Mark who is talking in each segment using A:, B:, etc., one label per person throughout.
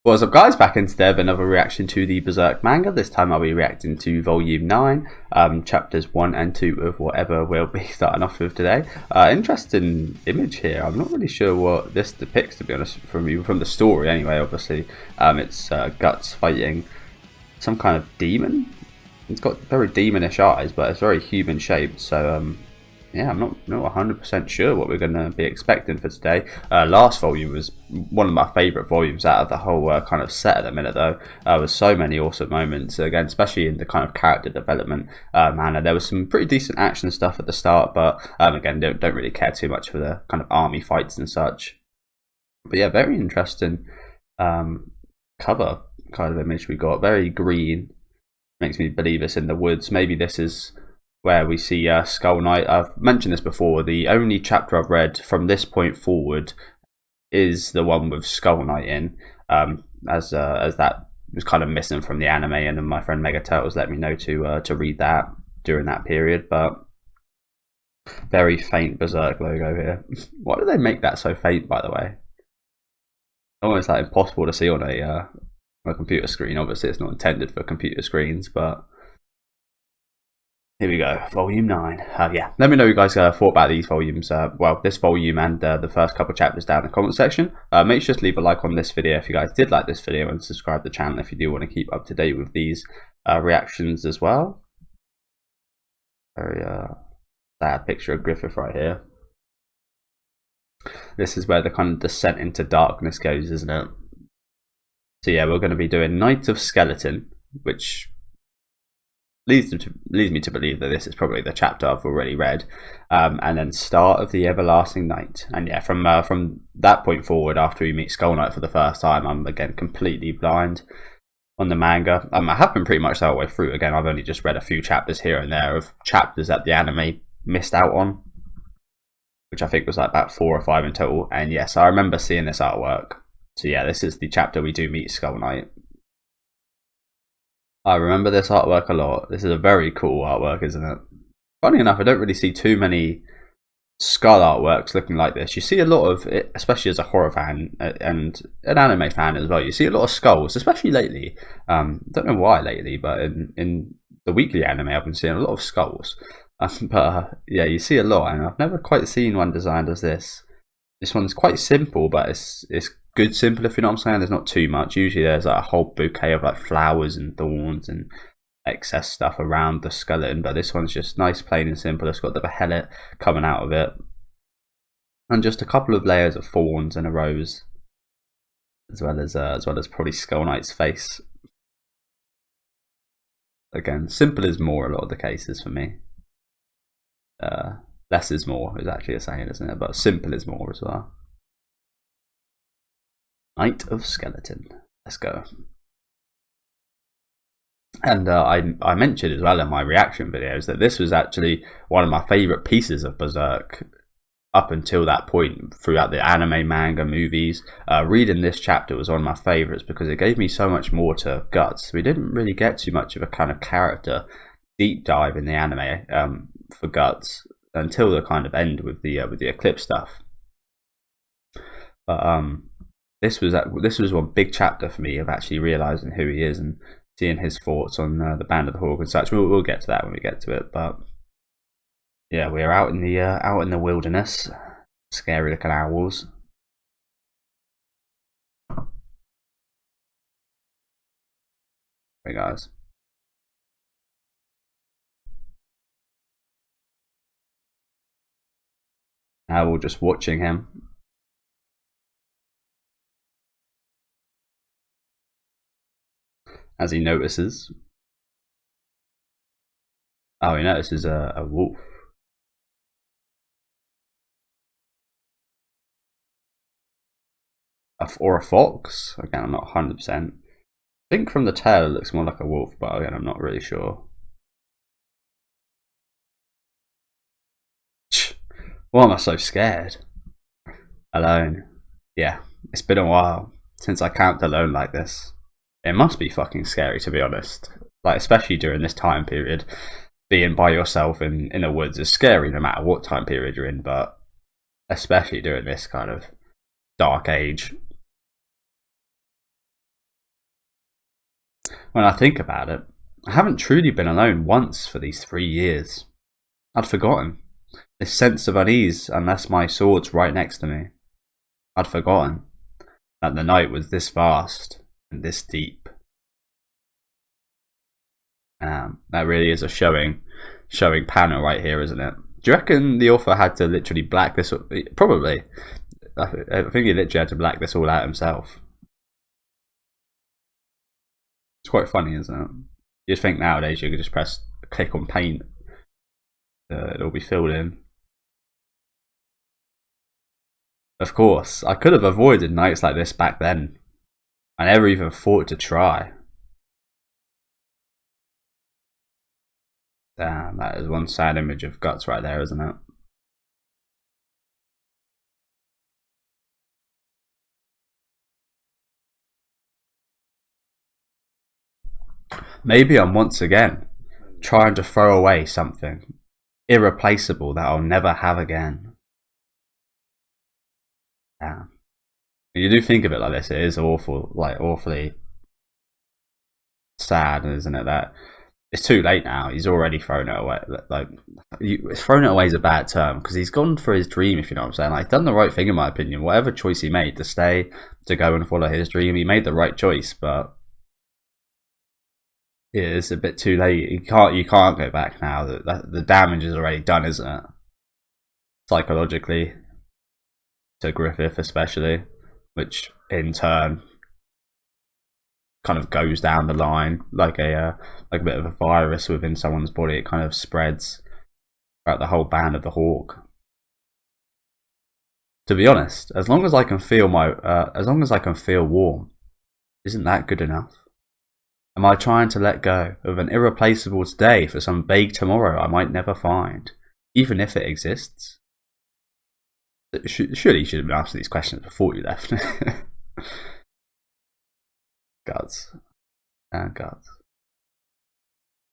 A: What's up guys, back into there with another reaction to the Berserk manga. This time I'll be reacting to volume 9, chapters 1 and 2 of whatever we'll be starting off with today. Interesting image here. I'm not really sure what this depicts, to be honest, from the story anyway. Obviously it's Guts fighting some kind of demon. It's got very demonish eyes, but it's very human shaped, so yeah, I'm not 100% sure what we're going to be expecting for today. Last volume was one of my favourite volumes out of the whole kind of set at the minute, though. There was so many awesome moments, again, especially in the kind of character development manner. There was some pretty decent action stuff at the start, but again, don't really care too much for the kind of army fights and such. But yeah, very interesting cover kind of image we got. Very green. Makes me believe it's in the woods. Maybe this is where we see Skull Knight. I've mentioned this before, the only chapter I've read from this point forward is the one with Skull Knight in, as that was kind of missing from the anime, and then my friend Mega Turtles let me know to read that during that period. But very faint Berserk logo here. Why do they make that so faint, by the way? Almost like impossible to see on a computer screen. Obviously it's not intended for computer screens, but here we go, volume 9. Yeah, let me know what you guys thought about these volumes. Well, this volume and the first couple of chapters down in the comment section. Make sure to leave a like on this video if you guys did like this video, and subscribe to the channel if you do want to keep up to date with these reactions as well. Very sad picture of Griffith right here. This is where the kind of descent into darkness goes, isn't it? So yeah, we're going to be doing Night of Skeleton, which leads me to believe that this is probably the chapter I've already read, and then Start of the Everlasting Night. And yeah, from that point forward, after we meet Skull Knight for the first time, I'm again completely blind on the manga. I have been pretty much the whole way through. Again, I've only just read a few chapters here and there of chapters that the anime missed out on, which I think was like about 4 or 5 in total. And yes, I remember seeing this artwork. So yeah, this is the chapter we do meet Skull Knight. I remember this artwork a lot. This is a very cool artwork, isn't it? Funny enough, I don't really see too many skull artworks looking like this. You see a lot of it, especially as a horror fan and an anime fan as well. You see a lot of skulls, especially lately. Don't know why lately, but in the weekly anime, I've been seeing a lot of skulls. Yeah, you see a lot, and I've never quite seen one designed as this. This one's quite simple, but it's good simple, if you know what I'm saying. There's not too much. Usually there's like a whole bouquet of like flowers and thorns and excess stuff around the skeleton, but this one's just nice, plain and simple. It's got the behelit coming out of it, and just a couple of layers of thorns and a rose, as well as probably Skull Knight's face. Again, simple is more a lot of the cases for me. Less is more is actually a saying, isn't it? But simple is more as well. Night of Skeleton. Let's go. And I mentioned as well in my reaction videos that this was actually one of my favourite pieces of Berserk up until that point, throughout the anime, manga, movies. Reading this chapter was one of my favourites because it gave me so much more to Guts. We didn't really get too much of a kind of character deep dive in the anime for Guts until the kind of end with the Eclipse stuff. But this was one big chapter for me of actually realizing who he is and seeing his thoughts on the Band of the Hawk and such. We'll get to that when we get to it. But yeah, we're out in the wilderness. Scary looking owls. Hey guys. Owl just watching him. As he notices. Oh, he notices a wolf. Or a fox? Again, I'm not 100%. I think from the tail it looks more like a wolf, but again, I'm not really sure. Why am I so scared? Alone. Yeah, it's been a while since I camped alone like this. It must be fucking scary, to be honest. Like, especially during this time period, being by yourself in the woods is scary no matter what time period you're in, but especially during this kind of dark age. When I think about it, I haven't truly been alone once for these 3 years. I'd forgotten. This sense of unease unless my sword's right next to me. I'd forgotten that the night was this vast and this deep. That really is a showing panel right here, isn't it? Do you reckon the author had to literally black this? Probably. I think he literally had to black this all out himself. It's quite funny, isn't it? You'd think nowadays you could just click on paint. It'll be filled in. Of course, I could have avoided nights like this back then. I never even thought to try. Damn, that is one sad image of guts right there, isn't it? Maybe I'm once again trying to throw away something irreplaceable that I'll never have again. Damn. You do think of it like this, it is awful, like awfully sad, isn't it? That it's too late now. He's already thrown it away. Like, thrown it away is a bad term because he's gone for his dream. If you know what I'm saying, like, done the right thing in my opinion. Whatever choice he made to stay, to go and follow his dream, he made the right choice. But it's a bit too late. You can't go back now. The damage is already done, isn't it? Psychologically, to Griffith especially, which in turn kind of goes down the line like a bit of a virus within someone's body. It kind of spreads throughout the whole band of the Hawk. To be honest, as long as I can feel warm, isn't that good enough? Am I trying to let go of an irreplaceable today for some vague tomorrow I might never find, even if it exists? Surely you should have been asking these questions before you left. Gods. And gods.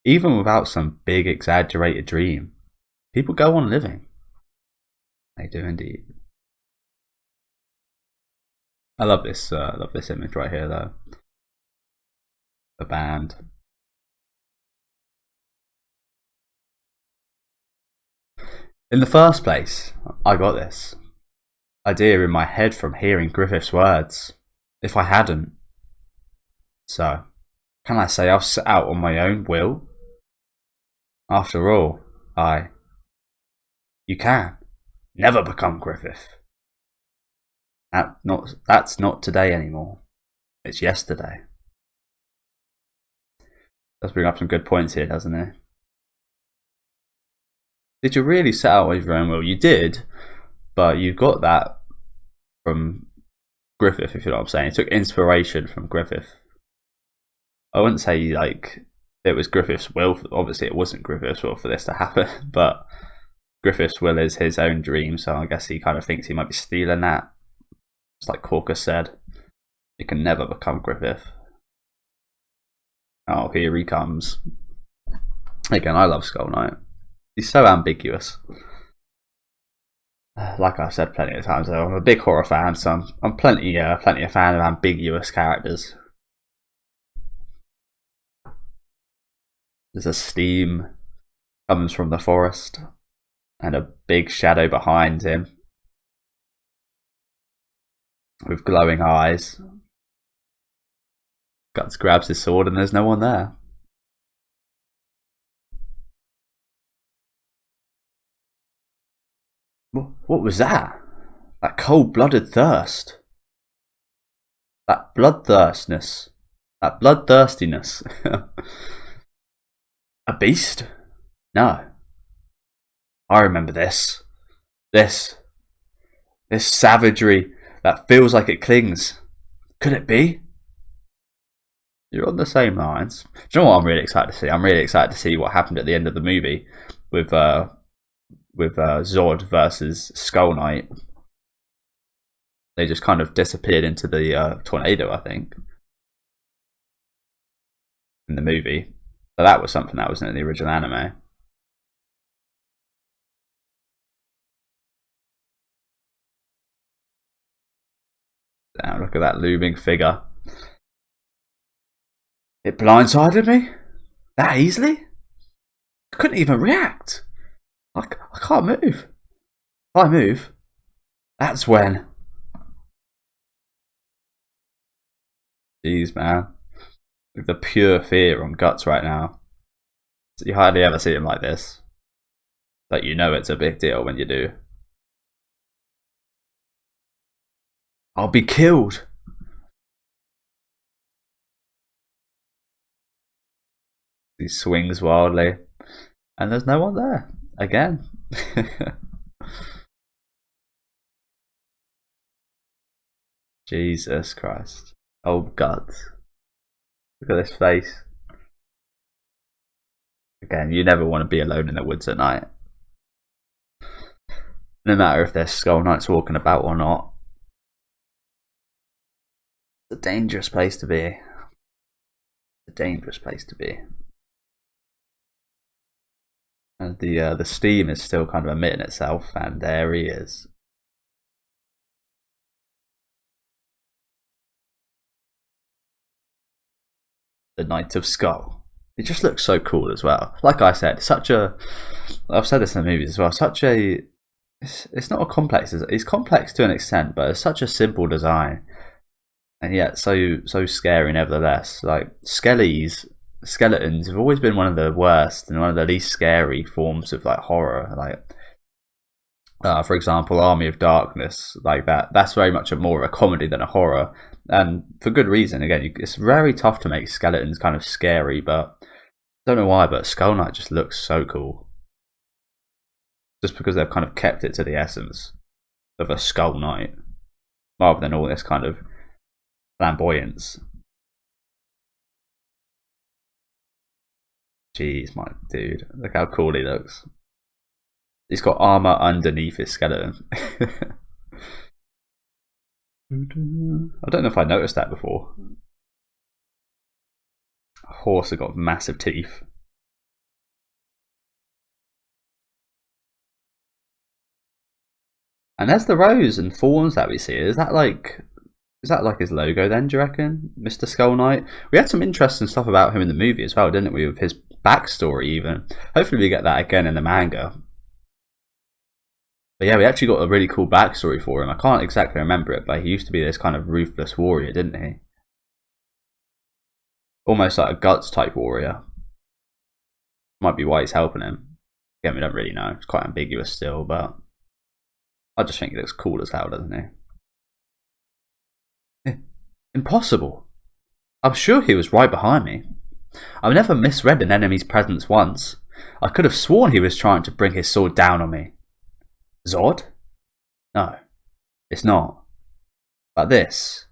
A: Even without some big exaggerated dream, people go on living. They do indeed. I love this image right here though. The band. In the first place, I got this idea in my head from hearing Griffith's words. If I hadn't. So, can I say I've set out on my own will? After all, you can never become Griffith. That's not today anymore. It's yesterday. Does bring up some good points here, doesn't it? Did you really set out with your own will? You did, but you got that from Griffith, if you know what I'm saying. You took inspiration from Griffith. I wouldn't say like it was Griffith's will. Obviously, it wasn't Griffith's will for this to happen, but Griffith's will is his own dream, so I guess he kind of thinks he might be stealing that. It's like Corker said, you can never become Griffith. Oh, here he comes. Again, I love Skull Knight. He's so ambiguous. Like I've said plenty of times, though, I'm a big horror fan, so I'm plenty a fan of ambiguous characters. There's a steam comes from the forest, and a big shadow behind him with glowing eyes. Guts grabs his sword, and there's no one there. What was that? That cold-blooded thirst. That bloodthirstiness. That bloodthirstiness. A beast? No. I remember this. This savagery that feels like it clings. Could it be? You're on the same lines. Do you know what I'm really excited to see? I'm really excited to see what happened at the end of the movie with Zod versus Skull Knight. They just kind of disappeared into the tornado, I think, in the movie. So that was something that wasn't in the original anime. Now look at that looming figure. It blindsided me that easily. I couldn't even react. I can't move. If I move, that's when. Jeez, man. The pure fear on Guts right now. You hardly ever see him like this. But you know it's a big deal when you do. I'll be killed. He swings wildly. And there's no one there. Again. Jesus Christ. Oh, Guts. Look at this face. Again, you never want to be alone in the woods at night. No matter if there's Skull Knights walking about or not. It's a dangerous place to be. A dangerous place to be. And the steam is still kind of emitting itself, and there he is. The Knight of Skull. It just looks so cool as well. Like I said, I've said this in the movies as well, it's not a complex, it's complex to an extent, but it's such a simple design. And yet so scary nevertheless. Like, skeletons have always been one of the worst and one of the least scary forms of like horror. Like, for example, Army of Darkness, like that's very much more of a comedy than a horror, and for good reason. Again, it's very tough to make skeletons kind of scary, but I don't know why, but Skull Knight just looks so cool. Just because they've kind of kept it to the essence of a Skull Knight, rather than all this kind of flamboyance. Jeez, my dude, look how cool he looks. He's got armor underneath his skeleton. I don't know if I noticed that before. A horse has got massive teeth. And there's the rose and thorns that we see. Is that like his logo then, do you reckon? Mr. Skull Knight? We had some interesting stuff about him in the movie as well, didn't we? With his backstory even. Hopefully we get that again in the manga. But yeah, we actually got a really cool backstory for him. I can't exactly remember it, but he used to be this kind of ruthless warrior, didn't he? Almost like a Guts type warrior. Might be why he's helping him. Again, we don't really know. It's quite ambiguous still, but I just think he looks cool as hell, doesn't he? Impossible. I'm sure he was right behind me. I've never misread an enemy's presence once. I could have sworn he was trying to bring his sword down on me. Zod? No, it's not. But this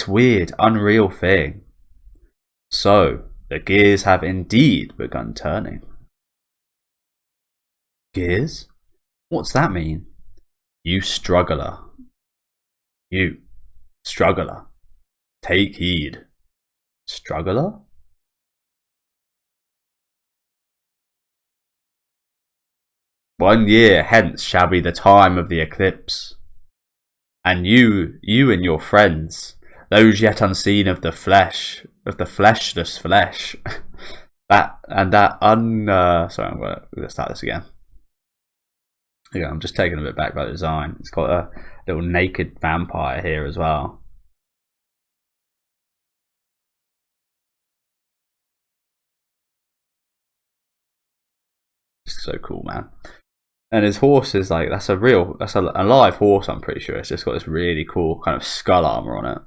A: weird, unreal thing. So, the gears have indeed begun turning. Gears? What's that mean? You struggler. You, struggler. Take heed. Struggler? "1 year hence shall be the time of the eclipse. And you and your friends, those yet unseen of the flesh, of the fleshless flesh." Sorry, I'm gonna start this again. Yeah, I'm just taking a bit back by the design. It's got a little naked vampire here as well. So cool, man. And his horse is like, that's a live horse, I'm pretty sure. It's just got this really cool kind of skull armor on it.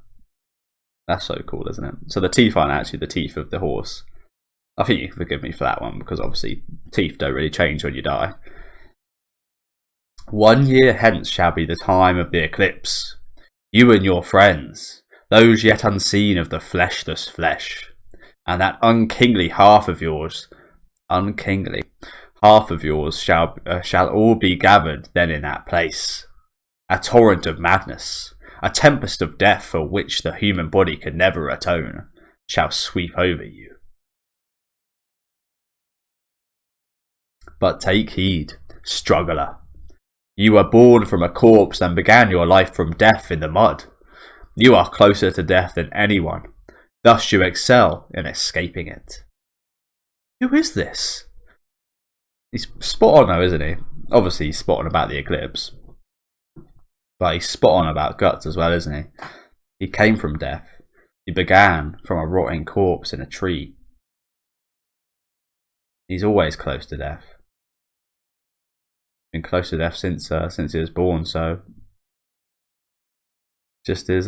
A: That's so cool, isn't it? So the teeth aren't actually the teeth of the horse. I think you can forgive me for that one, because obviously teeth don't really change when you die. 1 year hence shall be the time of the eclipse. You and your friends, those yet unseen of the fleshless flesh, and that unkingly half of yours shall all be gathered then in that place. A torrent of madness, a tempest of death for which the human body could never atone, shall sweep over you. But take heed, struggler. You were born from a corpse and began your life from death in the mud. You are closer to death than anyone, Thus you excel in escaping it. Who is this? He's spot on though, isn't he? Obviously he's spot on about the eclipse. But he's spot on about Guts as well, isn't he? He came from death. He began from a rotting corpse in a tree. He's always close to death. Been close to death since he was born, so just his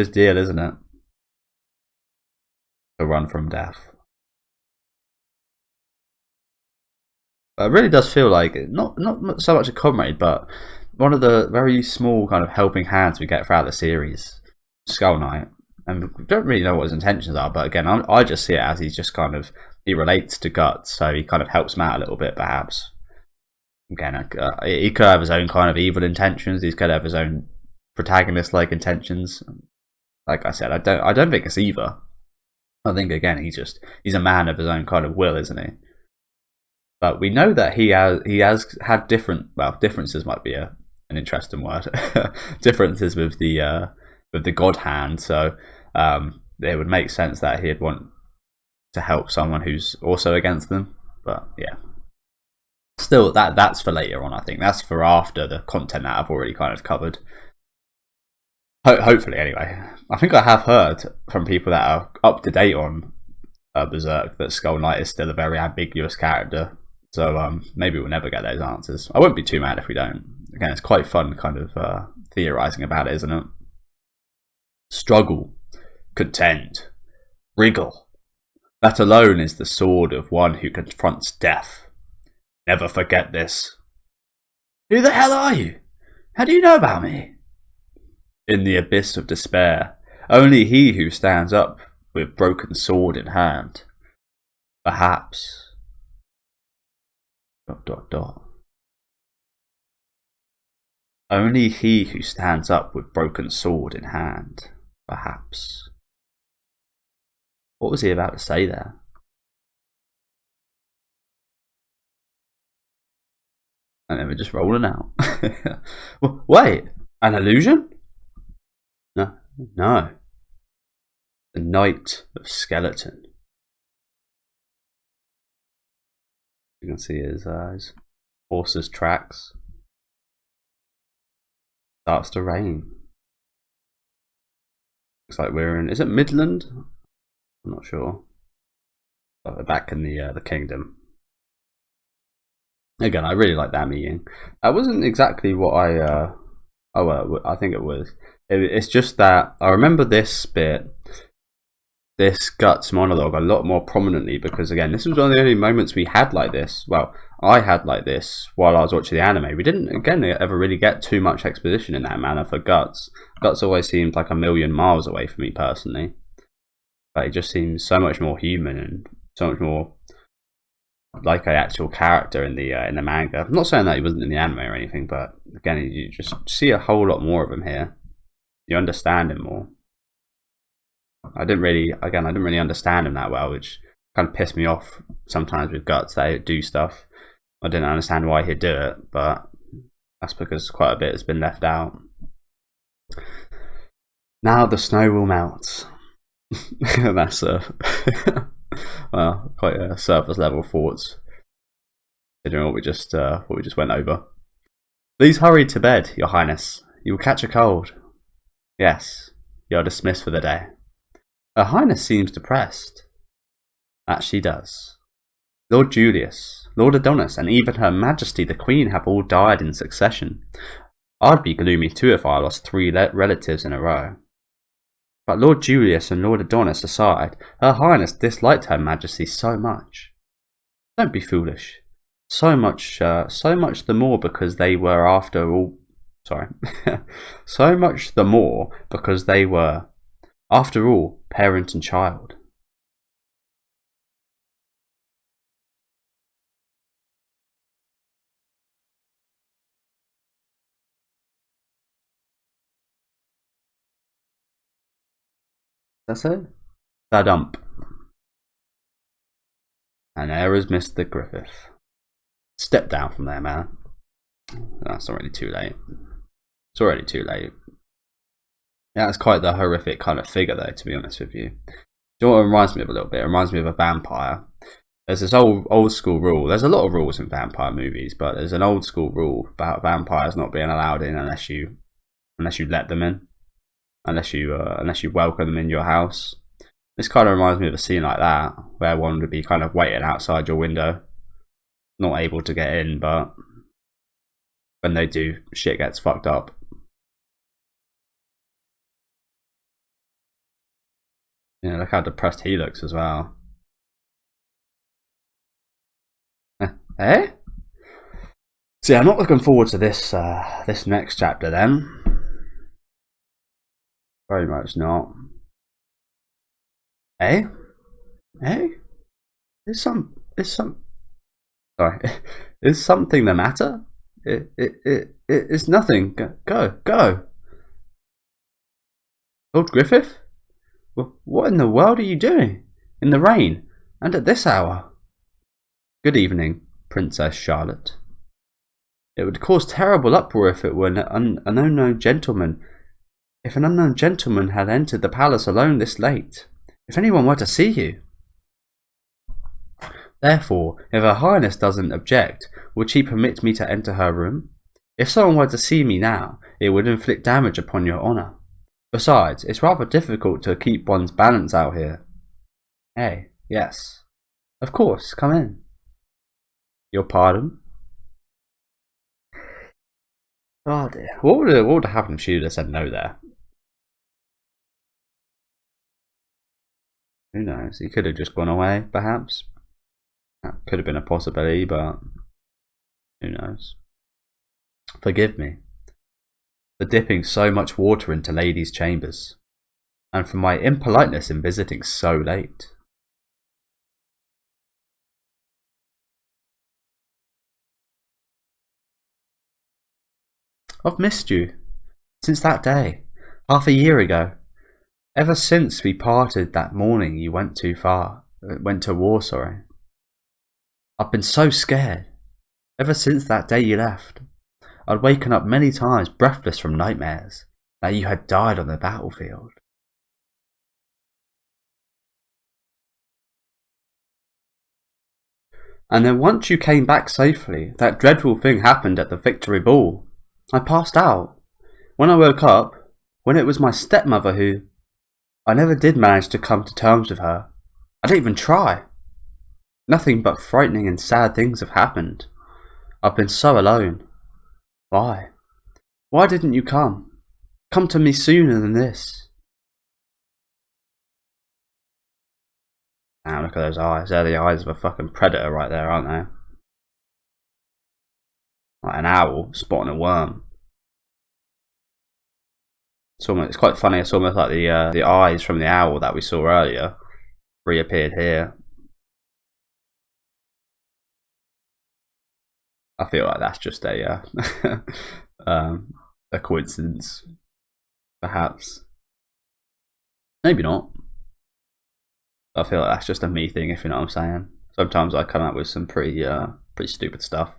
A: deal, isn't it? To run from death. But it really does feel like not so much a comrade, but one of the very small kind of helping hands we get throughout the series, Skull Knight. And we don't really know what his intentions are, but again, I just see it as he's just kind of, he relates to Guts, so he kind of helps him out a little bit, perhaps. Again, he could have his own kind of evil intentions. He could have his own protagonist-like intentions. Like I said, I don't think it's either. I think again, he's a man of his own kind of will, isn't he? But we know that he has had differences might be an interesting word. Differences with the God Hand, so it would make sense that he'd want to help someone who's also against them. But yeah, still, that's for later on. I think that's for after the content that I've already kind of covered. Hopefully, anyway. I think I have heard from people that are up to date on Berserk that Skull Knight is still a very ambiguous character. So maybe we'll never get those answers. I won't be too mad if we don't. Again, it's quite fun kind of theorizing about it, isn't it? Struggle, contend, wriggle. That alone is the sword of one who confronts death. Never forget this. Who the hell are you? How do you know about me? In the abyss of despair, only he who stands up with broken sword in hand. Perhaps. ... Only he who stands up with broken sword in hand. Perhaps. What was he about to say there? And then we're just rolling out. Wait, an illusion? No. The Knight of Skeleton. You can see his horse's tracks. Starts to rain. Looks like we're in. Is it Midland? I'm not sure. But we're back in the kingdom. Again, I really like that meeting. That wasn't exactly what I. I think it was. It's just that I remember this bit, this Guts monologue, a lot more prominently because again, this was one of the only moments we had like this. Well, I had like this while I was watching the anime. We didn't again ever really get too much exposition in that manner for Guts. Guts always seemed like a million miles away from me personally, but it just seems so much more human and so much more like an actual character in the manga. I'm not saying that he wasn't in the anime or anything, but again, you just see a whole lot more of him here. You understand him more. I didn't really understand him that well, which kind of pissed me off sometimes with Guts. They do stuff. I didn't understand why he'd do it, but that's because quite a bit has been left out. Now the snow will melt. That's well, quite a surface level thoughts, considering what we just went over. Please hurry to bed, Your Highness. You will catch a cold. Yes, you are dismissed for the day. Her Highness seems depressed. That she does. Lord Julius, Lord Adonis, and even Her Majesty the Queen have all died in succession. I'd be gloomy too if I lost 3 relatives in a row. But Lord Julius and Lord Adonis aside, Her Highness disliked Her Majesty so much. Don't be foolish. So much the more because they were after all. Sorry. So much the more because they were, after all, parent and child. That's it? The dump. And there is Mr. Griffith. Step down from there, man. That's already too late. It's already too late. Yeah, it's quite the horrific kind of figure, though, to be honest with you. you know what it reminds me of a little bit? It reminds me of a vampire. There's this old school rule. There's a lot of rules in vampire movies, but there's an old school rule about vampires not being allowed in unless you let them in, unless you welcome them in your house. This kind of reminds me of a scene like that, where one would be kind of waiting outside your window, not able to get in, but when they do, shit gets fucked up. Yeah, look how depressed he looks as well. Eh? So yeah, I'm not looking forward to this this next chapter then. Very much not. Eh? Eh? Is something the matter? It's nothing. Go. Lord Griffith? What in the world are you doing? In the rain? And at this hour? Good evening, Princess Charlotte. It would cause terrible uproar if it were an unknown gentleman. If an unknown gentleman had entered the palace alone this late. If anyone were to see you. Therefore, if Her Highness doesn't object, would she permit me to enter her room? If someone were to see me now, it would inflict damage upon your honour. Besides, it's rather difficult to keep one's balance out here. Hey, yes. Of course, come in. Your pardon? Oh dear. What would have happened if she would have said no there? Who knows? He could have just gone away, perhaps. That could have been a possibility, but who knows? Forgive me for dipping so much water into ladies' chambers, and for my impoliteness in visiting so late. I've missed you since that day, half a year ago. Ever since we parted that morning you went to war, sorry. I've been so scared. Ever since that day you left. I'd waken up many times breathless from nightmares that you had died on the battlefield. And then once you came back safely, that dreadful thing happened at the victory ball. I passed out. When I woke up, when it was my stepmother who... I never did manage to come to terms with her. I didn't even try. Nothing but frightening and sad things have happened. I've been so alone. Why? Why didn't you come? Come to me sooner than this. Now look at those eyes. They're the eyes of a fucking predator right there, aren't they? Like an owl spotting a worm. It's quite funny. It's almost like the eyes from the owl that we saw earlier reappeared here. I feel like that's just a a coincidence, perhaps. Maybe not. I feel like that's just a me thing, if you know what I'm saying. Sometimes I come up with some pretty stupid stuff.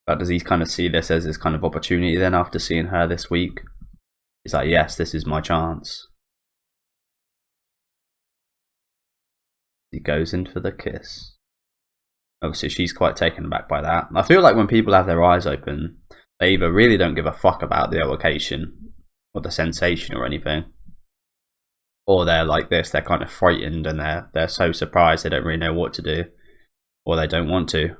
A: But does he kind of see this as his kind of opportunity then after seeing her this week? He's like, yes, this is my chance. He goes in for the kiss. Obviously, she's quite taken aback by that. I feel like when people have their eyes open, they either really don't give a fuck about the location or the sensation or anything, or they're like this, they're kind of frightened and they're so surprised they don't really know what to do, or they don't want to.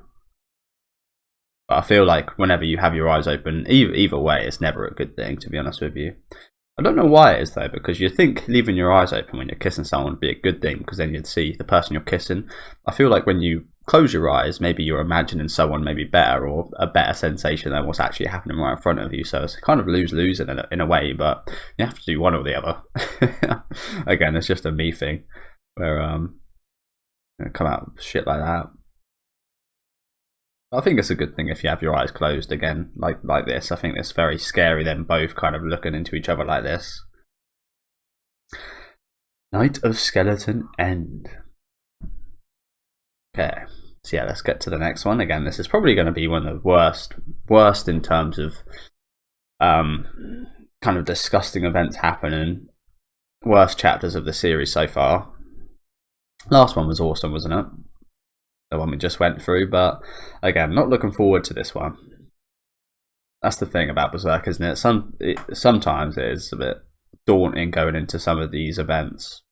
A: But I feel like whenever you have your eyes open, either way, it's never a good thing, to be honest with you. I don't know why it is though, because you think leaving your eyes open when you're kissing someone would be a good thing, because then you'd see the person you're kissing. I feel like when you close your eyes, maybe you're imagining someone maybe better, or a better sensation than what's actually happening right in front of you. So it's kind of lose-lose in a way, but you have to do one or the other. Again, it's just a me thing, where come out with shit like that. I think it's a good thing if you have your eyes closed again, like this. I think it's very scary, them both kind of looking into each other like this. Night of Skeleton End. Okay, so yeah, let's get to the next one. Again, this is probably going to be one of the worst in terms of kind of disgusting events happening. worst chapters of the series so far. Last one was awesome, wasn't it? The one we just went through, but again, not looking forward to this one. That's the thing about Berserk, isn't it? Sometimes it is a bit daunting going into some of these events.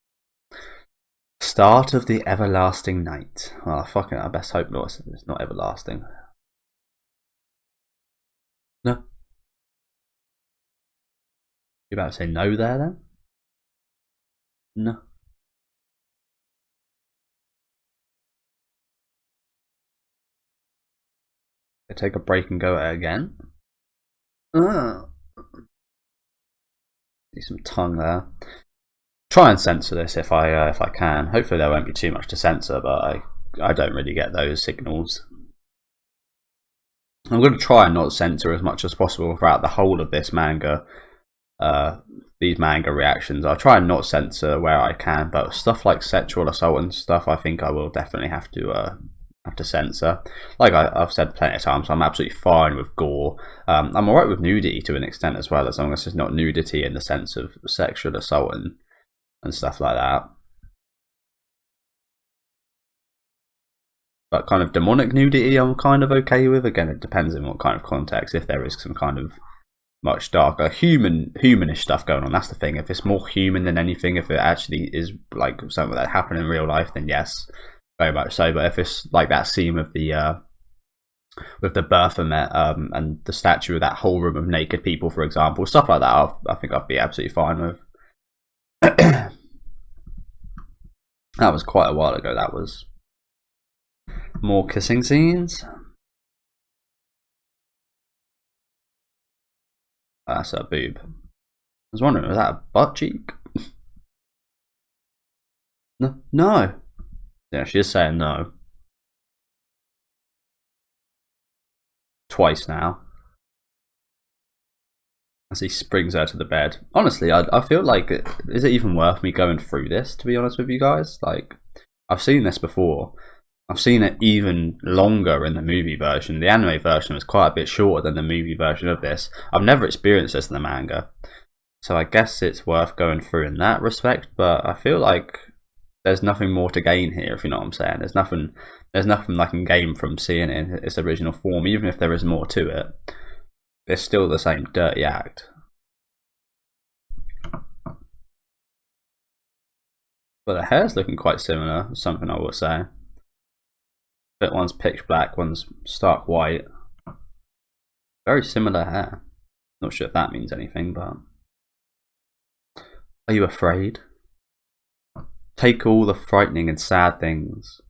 A: Start of the everlasting night. Well, fucking, I best hope not. It's not everlasting. No. You about to say no there then? No. Take a break and go at it again. See some tongue there. Try and censor this if I can. Hopefully there won't be too much to censor, but I don't really get those signals. I'm going to try and not censor as much as possible throughout the whole of this manga. These manga reactions. I'll try and not censor where I can, but stuff like sexual assault and stuff, I think I will definitely have to censor. Like I've said plenty of times, I'm absolutely fine with gore. I'm alright with nudity to an extent as well, as long as it's not nudity in the sense of sexual assault and stuff like that. But kind of demonic nudity I'm kind of okay with. Again, it depends on what kind of context. If there is some kind of much darker humanish stuff going on, that's the thing. If it's more human than anything, if it actually is like something that happened in real life, then yes, very much so. But if it's like that scene with the Baphomet and the statue of that whole room of naked people, for example, stuff like that, I think I'd be absolutely fine with. That was quite a while ago. That was more kissing scenes. That's a boob. I was wondering, was that a butt cheek? No. Yeah, she is saying no. Twice now. As he springs her to the bed. Honestly, I feel like, is it even worth me going through this, to be honest with you guys? Like, I've seen this before. I've seen it even longer in the movie version. The anime version was quite a bit shorter than the movie version of this. I've never experienced this in the manga, so I guess it's worth going through in that respect, but I feel like there's nothing more to gain here, if you know what I'm saying. There's nothing I can gain from seeing it in its original form, even if there is more to it. It's still the same dirty act. But the hair's looking quite similar, something I will say. But one's pitch black, one's stark white. Very similar hair. Not sure if that means anything, but... Are you afraid? Take all the frightening and sad things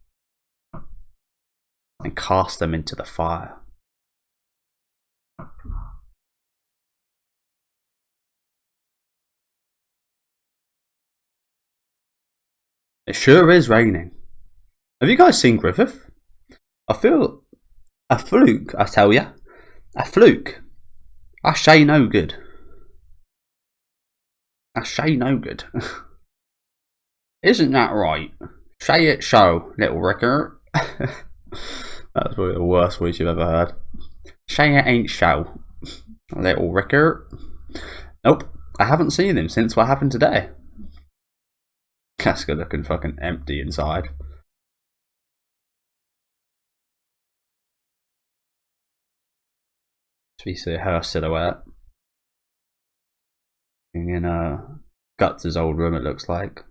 A: and cast them into the fire. It sure is raining. Have you guys seen Griffith? I feel a fluke, I tell ya. A fluke. I say no good. I say no good. Isn't that right? Say it so, little Ricker. That's probably the worst voice you've ever heard. Say it ain't so, little Ricker. Nope, I haven't seen him since what happened today. Casca looking fucking empty inside. We see her silhouette in Guts' old room, it looks like.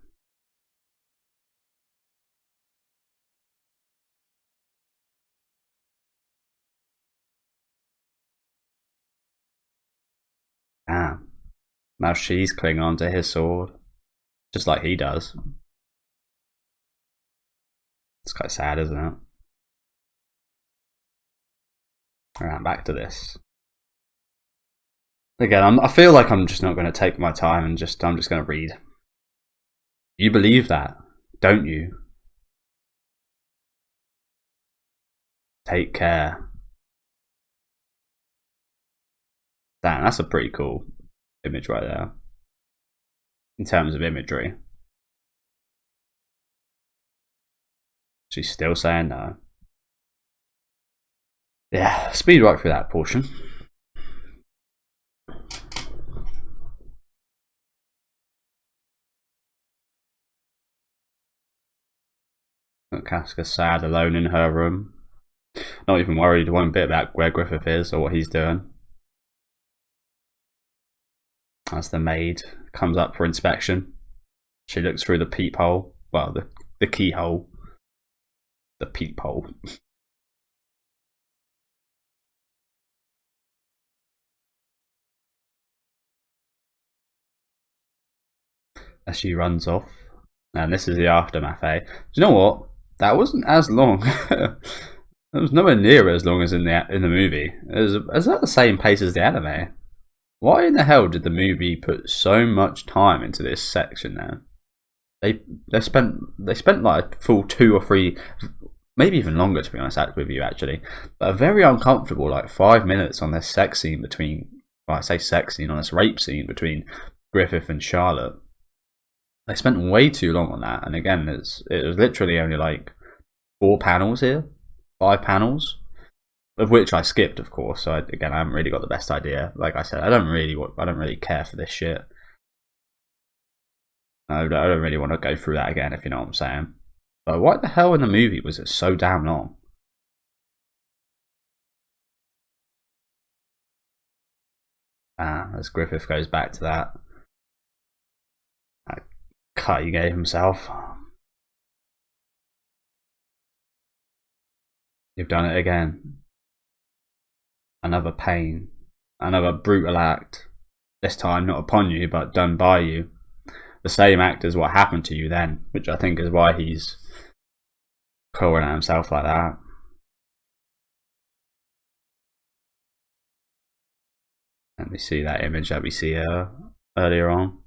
A: Damn. Now she's clinging on to his sword, just like he does. It's quite sad, isn't it? Alright, back to this. Again, I feel like I'm just not going to take my time and I'm just going to read. You believe that, don't you? Take care. Damn, that's a pretty cool image right there. In terms of imagery. She's still saying no. Yeah, speed right through that portion. Casca's sad alone in her room. Not even worried one bit about where Griffith is or what he's doing. As the maid comes up for inspection, she looks through the peephole. Well, the keyhole. The peephole. As she runs off. And this is the aftermath, eh? Do you know what? That wasn't as long. It was nowhere near as long as in the movie. It was at the same pace as the anime. Why in the hell did the movie put so much time into this section now? They spent like a full 2 or 3, maybe even longer to be honest with you actually, but a very uncomfortable like 5 minutes on this sex scene between, well, I say sex scene, on this rape scene between Griffith and Charlotte. They spent way too long on that, and again, it was literally only like 4 panels here. 5 panels, of which I skipped, of course. So again, I haven't really got the best idea. Like I said, I don't really care for this shit. I don't really want to go through that again, if you know what I'm saying. But what the hell in the movie was it so damn long? As Griffith goes back to that cut he gave himself. You've done it again. Another pain. Another brutal act. This time not upon you, but done by you. The same act as what happened to you then, which I think is why he's calling at himself like that. And we see that image that we see earlier on.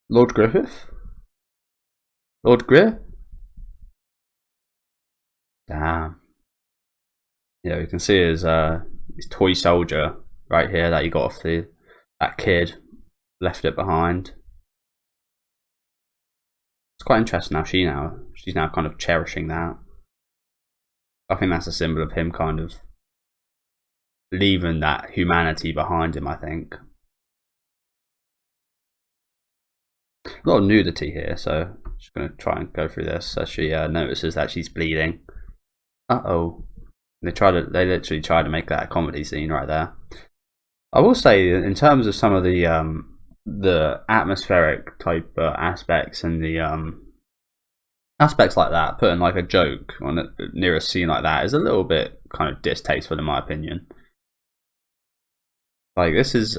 A: Lord Griffith? Lord Griff? Damn. Yeah, we can see his toy soldier right here that he got off that kid. Left it behind. It's quite interesting how she's now kind of cherishing that. I think that's a symbol of him kind of leaving that humanity behind him, I think. A lot of nudity here, so I'm just going to try and go through this as she notices that she's bleeding. Uh-oh. They literally try to make that a comedy scene right there. I will say, in terms of some of the atmospheric type aspects and the aspects like that, putting like a joke on it near a scene like that is a little bit kind of distasteful in my opinion. Like, this is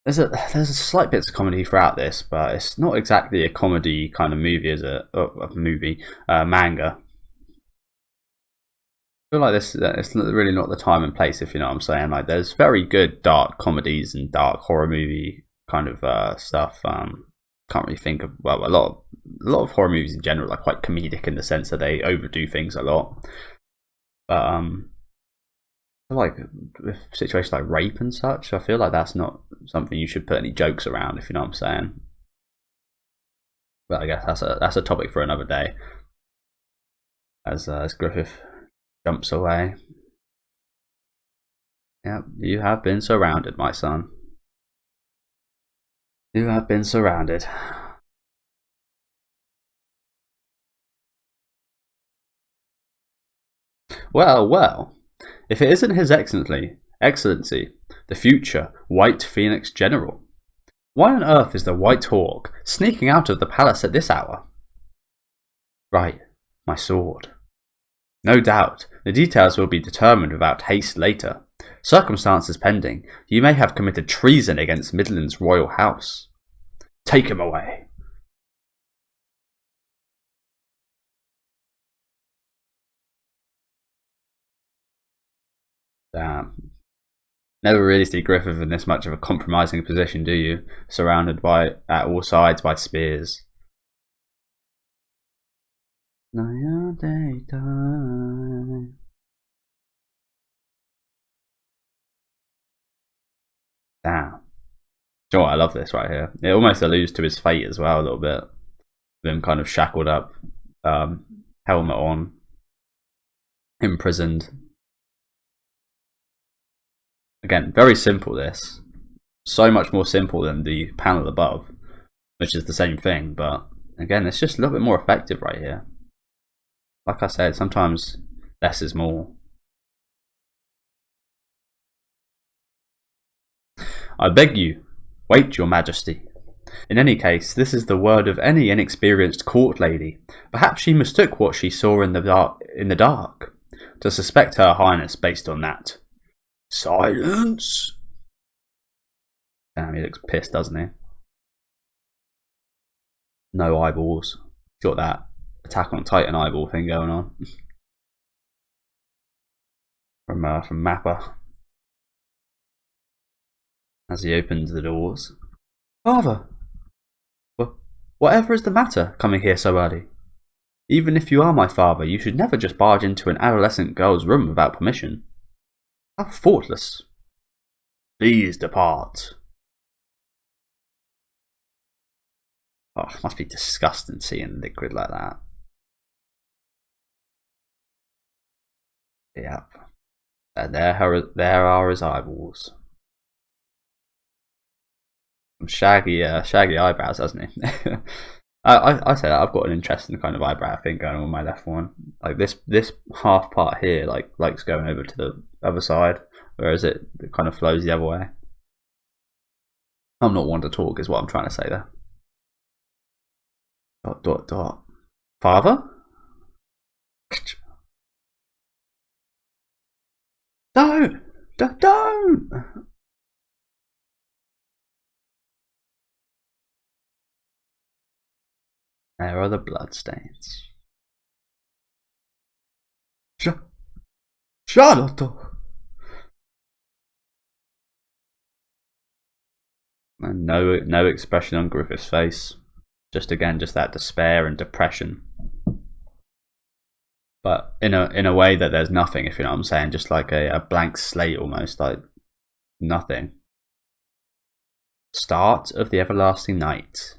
A: there's a slight bits of comedy throughout this, but it's not exactly a comedy kind of movie, is it? Manga. I feel like it's really not the time and place, if you know what I'm saying. Like, there's very good dark comedies and dark horror movie kind of stuff. Can't really think of, well, a lot of horror movies in general are quite comedic in the sense that they overdo things a lot. But like with situations like rape and such, I feel like that's not something you should put any jokes around, if you know what I'm saying. But I guess that's a topic for another day. As Griffith jumps away. Yep, you have been surrounded, my son. You have been surrounded. Well. If it isn't His Excellency, the future White Phoenix General. Why on earth is the White Hawk sneaking out of the palace at this hour? Right, my sword. No doubt, the details will be determined without haste later. Circumstances pending, you may have committed treason against Midland's royal house. Take him away. Damn. Never really see Griffith in this much of a compromising position, do you? Surrounded at all sides by spears. Damn. You know what, I love this right here. It almost alludes to his fate as well a little bit. With him kind of shackled up, helmet on, imprisoned. Again, very simple this. So much more simple than the panel above, which is the same thing, but again, it's just a little bit more effective right here. Like I said, sometimes less is more. I beg you, wait, your majesty. In any case, this is the word of any inexperienced court lady. Perhaps she mistook what she saw in the dark to suspect her highness based on that. Silence! Damn, he looks pissed, doesn't he? No eyeballs. Got that Attack on Titan eyeball thing going on. from Mappa. As he opens the doors. Father! Whatever is the matter, coming here so early? Even if you are my father, you should never just barge into an adolescent girl's room without permission. How thoughtless. Please depart. Oh, it must be disgusting seeing liquid like that. Yep. And there are his eyeballs. Some shaggy eyebrows, hasn't he? I say that I've got an interesting kind of eyebrow thing going on my left one. Like this half part here, likes going over to the other side, whereas it kind of flows the other way. I'm not one to talk, is what I'm trying to say there. ... Father? Don't! There are the bloodstains. Charlotte! And no expression on Griffith's face. Just that despair and depression. But in a way that there's nothing, if you know what I'm saying. Just like a blank slate almost, like nothing. Start of the everlasting night.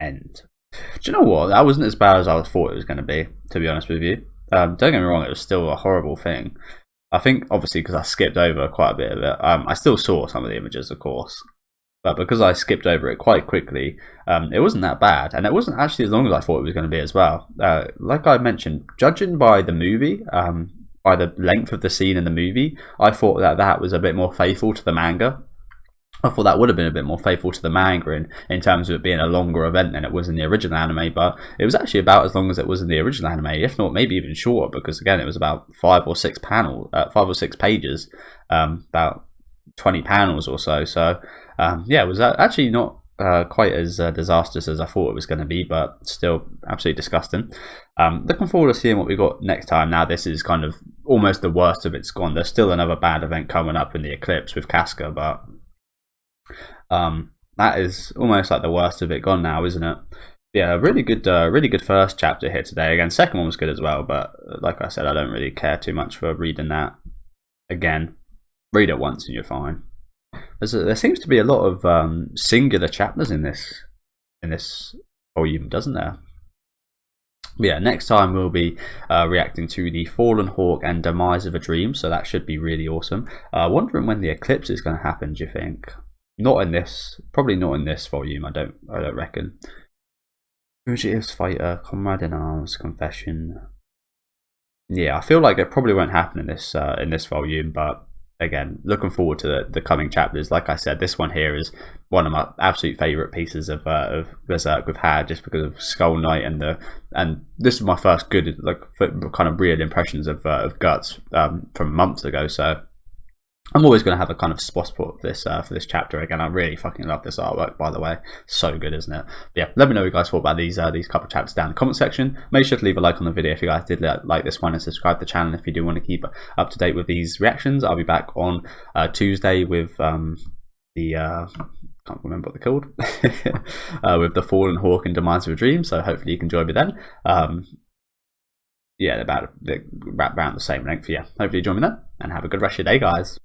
A: End. Do you know what? That wasn't as bad as I thought it was going to be honest with you. Don't get me wrong, it was still a horrible thing. I think, obviously, because I skipped over quite a bit of it, I still saw some of the images, of course. But because I skipped over it quite quickly, it wasn't that bad. And it wasn't actually as long as I thought it was going to be as well. Like I mentioned, judging by the movie, by the length of the scene in the movie, I thought that was a bit more faithful to the manga. I thought that would have been a bit more faithful to the manga in terms of it being a longer event than it was in the original anime, but it was actually about as long as it was in the original anime, if not maybe even shorter, because again it was about 5 or 6 pages, about 20 panels or so. So yeah, it was actually not quite as disastrous as I thought it was going to be, but still absolutely disgusting. Looking forward to seeing what we got next time. Now this is kind of almost the worst of it's gone. There's still another bad event coming up in the eclipse with Casca, but that is almost like the worst of it gone now, isn't it? Yeah, really good first chapter here today. Again, second one was good as well, but like I said, I don't really care too much for reading that again. Read it once and you're fine. There seems to be a lot of singular chapters in this volume, doesn't there? But yeah, next time we'll be reacting to the Fallen Hawk and Demise of a Dream, so that should be really awesome. Wondering when the eclipse is going to happen, do you think? Not in this, probably not in this volume. I don't reckon. Fugitives, fighter, comrade in arms, confession. Yeah, I feel like it probably won't happen in this volume. But again, looking forward to the coming chapters. Like I said, this one here is one of my absolute favourite pieces of Berserk we've had, just because of Skull Knight and this is my first good kind of real impressions of Guts from months ago. So I'm always going to have a kind of spot for this chapter. Again, I really fucking love this artwork, by the way. So good, isn't it? But yeah, let me know what you guys thought about these couple of chapters down in the comment section. Make sure to leave a like on the video if you guys did like this one, and subscribe to the channel if you do want to keep up to date with these reactions. I'll be back on Tuesday with can't remember what they're called with the Fallen Hawk and Demise of a Dream. So hopefully you can join me then. Yeah, they're wrapped around the same length. Yeah, hopefully you join me then, and have a good rest of your day, guys.